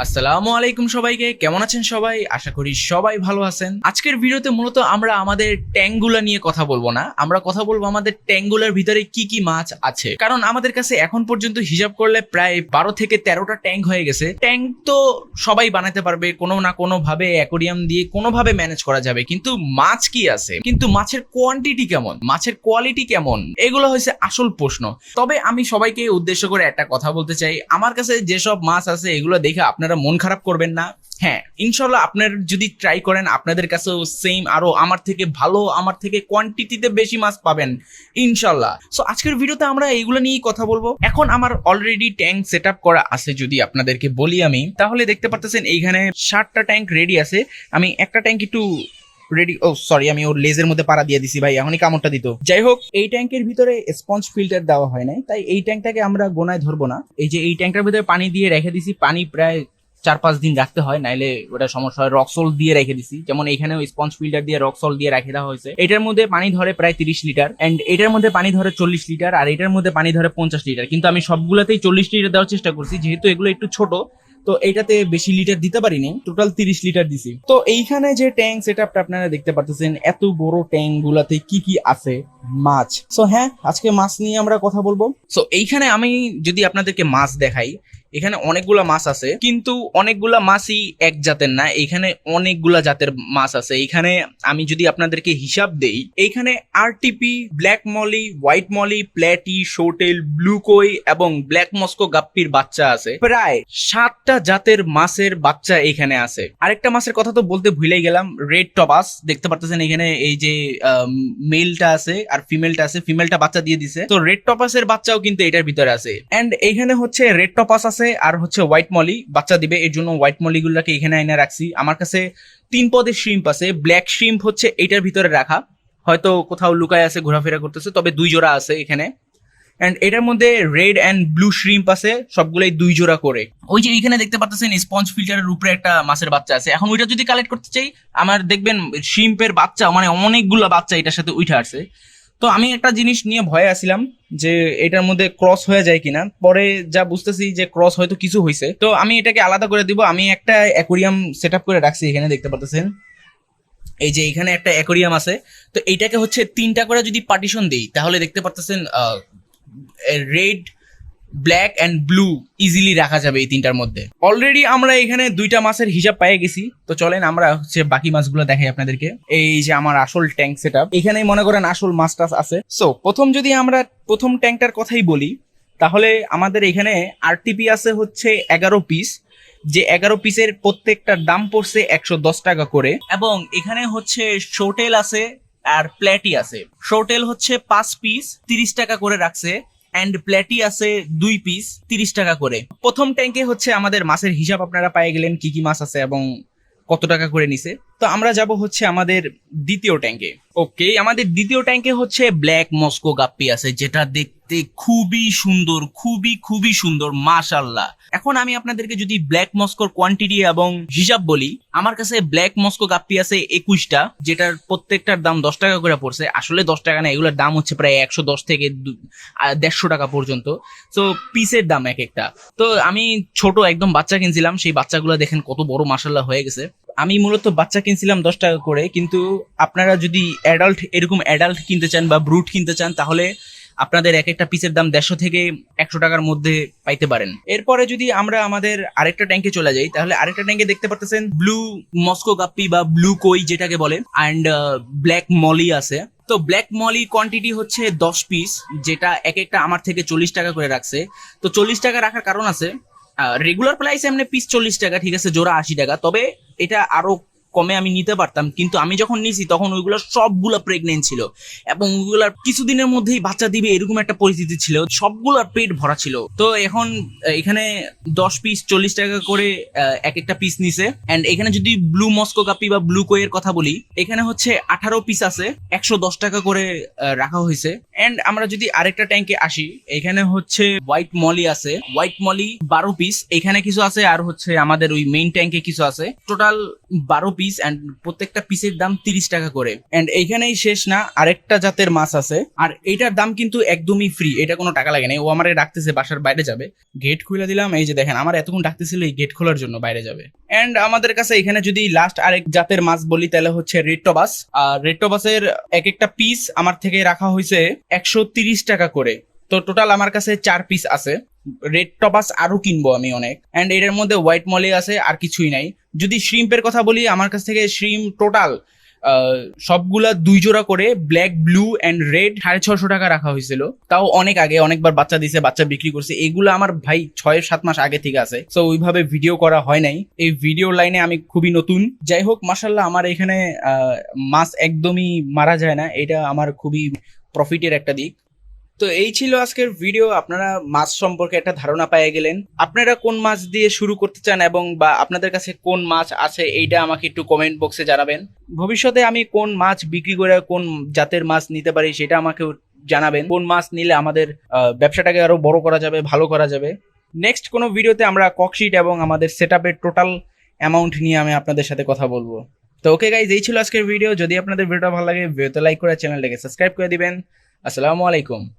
আসসালামু আলাইকুম সবাইকে, কেমন আছেন সবাই? আশা করি সবাই ভালো আছেন। আজকের ভিডিওতে মূলত আমরা আমাদের ট্যাঙ্কগুলা নিয়ে কথা বলবো না, আমরা কথা বলবো আমাদের ট্যাঙ্কগুলার ভিতরে কি কি মাছ আছে। কারণ আমাদের কাছে এখন পর্যন্ত হিসাব করলে প্রায় 12 থেকে 13টা ট্যাঙ্ক হয়ে গেছে। ট্যাঙ্ক তো সবাই বানাতে পারবে, কোনো না কোনো ভাবে অ্যাকোরিয়াম দিয়ে কোনোভাবে ম্যানেজ করা যাবে, কিন্তু মাছ কি আছে, কিন্তু মাছের কোয়ান্টিটি কেমন, মাছের কোয়ালিটি কেমন, এগুলো হচ্ছে আসল প্রশ্ন। তবে আমি সবাইকে উদ্দেশ্য করে একটা কথা বলতে চাই, আমার কাছে যেসব মাছ আছে এগুলো দেখে আপনারা মন খারাপ করবেন না। হ্যাঁ, ইনশাল্লাহ আপনারা যদি ট্রাই করেন আপনাদের কাছেও সেম আরো আমার থেকে ভালো, আমার থেকে কোয়ান্টিটিতে বেশি মাছ পাবেন ইনশাল্লাহ। সো আজকের ভিডিওতে আমরা এইগুলো নিয়েই কথা বলবো। এখন আমার অলরেডি ট্যাঙ্ক সেট আপ করা আছে, যদি আপনাদেরকে বলি আমি, তাহলে দেখতে পাচ্ছেন এইখানে 7টা ট্যাঙ্ক রেডি আছে। আমি একটা ট্যাঙ্ক একটু রেডি, ও সরি, আমি ওর লেজের মধ্যে পাড়া দিয়ে দিছি ভাই, এখনই কামড়টা দিত। যাই হোক, এই ট্যাঙ্কের ভিতরে স্পঞ্জ ফিল্টার দেওয়া হয় নাই, তাই এই ট্যাঙ্কটাকে আমরা গোনায় ধরবো না। এই যে এই ট্যাঙ্কটার ভিতরে পানি দিয়ে রেখে দিছি, পানি প্রায় 4-5 দিন রাখতে হয়, নাইলে ওটা সমস্যা হয়। রক্সল দিয়ে রেখে দিছি, যেমন এখানে স্পঞ্জ ফিল্টার দিয়ে রক্সল দিয়ে রেখে দেওয়া হয়েছে। এটার মধ্যে পানি ধরে প্রায় 30 লিটার, এন্ড এটার মধ্যে পানি ধরে 40 লিটার, আর এটার মধ্যে পানি ধরে 50 লিটার। কিন্তু আমি সবগুলাতেই 40 লিটার দেওয়ার চেষ্টা করছি, যেহেতু এগুলো একটু ছোট, তো এইটাতে বেশি লিটার দিতে পারিনি, টোটাল 30 লিটার দিছি। তো এইখানে যে ট্যাঙ্ক সেটআপটা আপনারা দেখতে পাচ্ছেন, এত বড় ট্যাঙ্ক গুলাতে কি কি আছে? মাছ। সো হ্যাঁ, আজকে মাছ নিয়ে আমরা কথা বলবো। সো এইখানে আমি যদি আপনাদেরকে মাছ দেখাই, এখানে অনেকগুলা মাছ আছে, কিন্তু অনেকগুলা মাছই এক জাতের না, এখানে অনেকগুলা জাতের মাছ আছে। এখানে আমি যদি আপনাদেরকে হিসাব দেই, এইখানে RTP, black molly, white molly, platy, শোটেল, ব্লু কই এবং ব্ল্যাক মস্কো গাপ্পির বাচ্চা আছে। প্রায় 7টা জাতের মাছের বাচ্চা এখানে আছে। আরেকটা মাছের কথা তো বলতে ভুলেই গেলাম, রেড টপাস। দেখতে পাচ্ছেন এখানে এই যে মেলটা আছে আর ফিমেলটা আছে, ফিমেলটা বাচ্চা দিয়ে দিছে, তো রেড টপাসের বাচ্চাও কিন্তু এটার ভিতরে আছে। এন্ড এইখানে হচ্ছে রেড টপাস আছে আর হচ্ছে হোয়াইট মলি বাচ্চা দিবে, এর জন্য হোয়াইট মলি গুলাকে এখানে এনে রাখছি। আমার কাছে 3 পদের শ্রিম্প আছে। ব্ল্যাক শ্রিম্প হচ্ছে এটার ভিতরে রাখা, হয়তো কোথাও লুকায় আছে, ঘোরাফেরা করতেছে, তবে 2 জোড়া আছে এখানে। এন্ড এটার মধ্যে রেড এন্ড ব্লু শ্রিম্প আছে, সবগুলাই 2 জোড়া করে। ওই যে এখানে দেখতে পাচ্ছেন স্পঞ্জ ফিল্টারের উপরে একটা মাছের বাচ্চা আছে। এখন ওইটা যদি কালেক্ট করতে চাই, আমার দেখবেন শ্রিম্পের বাচ্চা মানে অনেকগুলো বাচ্চা এটার সাথে উঠে আসছে। তো আমি একটা জিনিস নিয়ে ভয়ে আছিলাম যে এটার মধ্যে ক্রস হয়ে যায় কিনা, পরে যা বুঝতেছি যে ক্রস হয়তো কিছু হয়েছে, তো আমি এটাকে আলাদা করে দিব। আমি একটা অ্যাকোরিয়াম সেট আপ করে রাখছি, এখানে দেখতে পাচ্ছেন এই যে এখানে একটা অ্যাকোরিয়াম আছে। তো এইটাকে হচ্ছে 3টা করে যদি পার্টিশন দিই, তাহলে দেখতে পাচ্ছেন red, black and blue easily রাখা যাবে এই 3টার মধ্যে। অলরেডি আমরা এখানে 2টা মাছের হিসাব পেয়ে গেছি, তো চলেন আমরা হচ্ছে বাকি মাছগুলো দেখাই আপনাদেরকে। এই যে আমার আসল ট্যাঙ্ক সেটআপ, এখানেই মনে করেন আসল মাছ টাছ আছে। সো যদি আমরা প্রথম ট্যাঙ্কটার কথাই বলি, তাহলে আমাদের এখানে আরটিপি আছে হচ্ছে 11 পিস, যে 11 পিসের প্রত্যেকটার দাম পড়ছে 110 টাকা করে। এবং এখানে হচ্ছে শোটেল আছে আর প্ল্যাটি আছে। শোটেল হচ্ছে 5 পিস 30 টাকা করে রাখছে, এন্ড প্ল্যাটি আছে 2 পিস 30 টাকা করে। প্রথম ট্যাঙ্কে হচ্ছে আমাদের মাছের হিসাব আপনারা পেয়ে গেলেন, কি কি মাছ আছে এবং কত টাকা করে নিছে। তো আমরা যাব হচ্ছে আমাদের দ্বিতীয় ট্যাঙ্কে। ওকে, আমাদের দ্বিতীয় ট্যাঙ্কে হচ্ছে ব্ল্যাক মস্কো গাপ্পি আছে, যেটা দেখতে খুবই সুন্দর, খুবই খুবই সুন্দর, মাশাআল্লাহ। এখন আমি আপনাদেরকে যদি ব্ল্যাক মস্কোর কোয়ান্টিটি এবং হিসাব বলি, আমার কাছে ব্ল্যাক মস্কো গাপ্পি আছে 21টা, যেটার প্রত্যেকটার দাম 10 টাকা করে পড়ছে। আসলে 10 টাকা না, এগুলোর দাম হচ্ছে প্রায় 110 থেকে 150 টাকা পর্যন্ত। তো পিসের দাম এক একটা। তো আমি ছোট একদম বাচ্চা কিনছিলাম, সেই বাচ্চাগুলো দেখেন কত বড় মাশাআল্লাহ হয়ে গেছে। আমি মূলত বাচ্চা কিনছিলাম 10 টাকা করে, কিন্তু আপনারা যদি অ্যাডাল্ট, এরকম অ্যাডাল্ট কিনতে চান বা ব্রুট কিনতে চান, তাহলে আপনাদের এক একটা পিসের দাম 150 থেকে 100 টাকার মধ্যে পাইতে পারেন। এরপরে যদি আমরা আমাদের আরেকটা ট্যাঙ্কে চলে যাই, তাহলে আরেকটা ট্যাঙ্কে দেখতে পাচ্ছেন ব্লু মস্কো গাপ্পি বা ব্লু কই যেটাকে বলে, অ্যান্ড ব্ল্যাক মলি আছে। তো ব্ল্যাক মলি কোয়ান্টিটি হচ্ছে 10 পিস, যেটা এক একটা আমার থেকে 40 টাকা করে রাখছে। তো 40 টাকা রাখার কারণ আছে, রেগুলার প্রাইস এমনি পিস 40 টাকা, ঠিক আছে, জোড়া 80 টাকা। তবে এটা আরো কমে আমি নিতে পারতাম, কিন্তু আমি যখন নিছি তখন ওইগুলো সবগুলা প্রেগনেন্ট ছিল, এবং ওইগুলার কিছুদিনের মধ্যেই বাচ্চা দিবে এরকম একটা পরিস্থিতি ছিল, সবগুলার পেট ভরা ছিল। তো এখন এখানে 10 পিস 40 টাকা করে এক একটা পিস নিছে। এন্ড এখানে যদি ব্লু মস্কো গাপ্পি বা ব্লু কোয়ের কথা বলি, এখানে হচ্ছে 18 পিস আছে, 110 টাকা করে রাখা হয়েছে। এন্ড আমরা যদি আরেকটা ট্যাঙ্কে আসি, এখানে হচ্ছে হোয়াইট মলি আছে, হোয়াইট মলি 12 পিস এখানে কিছু আছে, আর হচ্ছে আমাদের ওই মেইন ট্যাঙ্কে কিছু আছে, টোটাল 12 পিস। পিস অ্যান্ড প্রত্যেকটা পিসের দাম 30 টাকা করে। অ্যান্ড এইখানেই শেষ না, আরেকটা জাতের মাছ আছে, আর এইটার দাম কিন্তু একদমই ফ্রি, এটা কোনো টাকা লাগে না। ও আমারে ডাকতেছে বাসার বাইরে যাবে, গেট খুলে দিলাম। এই যে দেখেন আমার এতক্ষণ ডাকতেছিল এই গেট খোলার জন্য, বাইরে যাবে। অ্যান্ড আমাদের কাছে এখানে যদি লাস্ট আরেক জাতের মাছ বলি তাহলে হচ্ছে রেড টবাস। আর রেড টবাসের এক একটা পিস আমার থেকে রাখা হয়েছে 130 টাকা করে। তো টোটাল আমার কাছে 4 পিস আছে। রেড টপাস আরো কিনবো আমি অনেক। অ্যান্ড এটার মধ্যে হোয়াইট মলি আছে, আর কিছুই নাই। যদি শ্রিম্পের কথা বলি, আমার কাছ থেকে শ্রিম টোটাল সবগুলা 2 জোড়া করে ব্ল্যাক, ব্লু অ্যান্ড রেড 650 টাকা রাখা হয়েছিল। তাও অনেক আগে, অনেকবার বাচ্চা দিছে, বাচ্চা বিক্রি করছে। এগুলো আমার ভাই 6-7 মাস আগে থেকে আছে, তো ওইভাবে ভিডিও করা হয় নাই। এই ভিডিও লাইনে আমি খুবই নতুন। যাই হোক, মাশাল্লাহ আমার এখানে মাছ একদমই মারা যায় না, এটা আমার খুবই প্রফিটের একটা দিক। তো এই ছিল আজকের ভিডিও। আপনারা মাছ সম্পর্কে একটা ধারণা পেয়ে গেলেন। আপনারা কোন মাছ দিয়ে শুরু করতে চান এবং বা আপনাদের কাছে কোন মাছ আছে এইটা আমাকে একটু কমেন্ট বক্সে জানাবেন। ভবিষ্যতে আমি কোন মাছ বিক্রি করে কোন জাতের মাছ নিতে পারি সেটা আমাকে জানাবেন। কোন মাছ নিলে আমাদের ব্যবসাটাকে আরো বড় করা যাবে, ভালো করা যাবে। নেক্সট কোনো ভিডিওতে আমরা ককশিট এবং আমাদের সেটআপের টোটাল অ্যামাউন্ট নিয়ে আমি আপনাদের সাথে কথা বলবো। তো ওকে গাইজ, এই ছিল আজকের ভিডিও। যদি আপনাদের ভিডিওটা ভালো লাগে ভিডিওতে লাইক করে চ্যানেলটাকে সাবস্ক্রাইব করে দিবেন। আসসালামু আলাইকুম।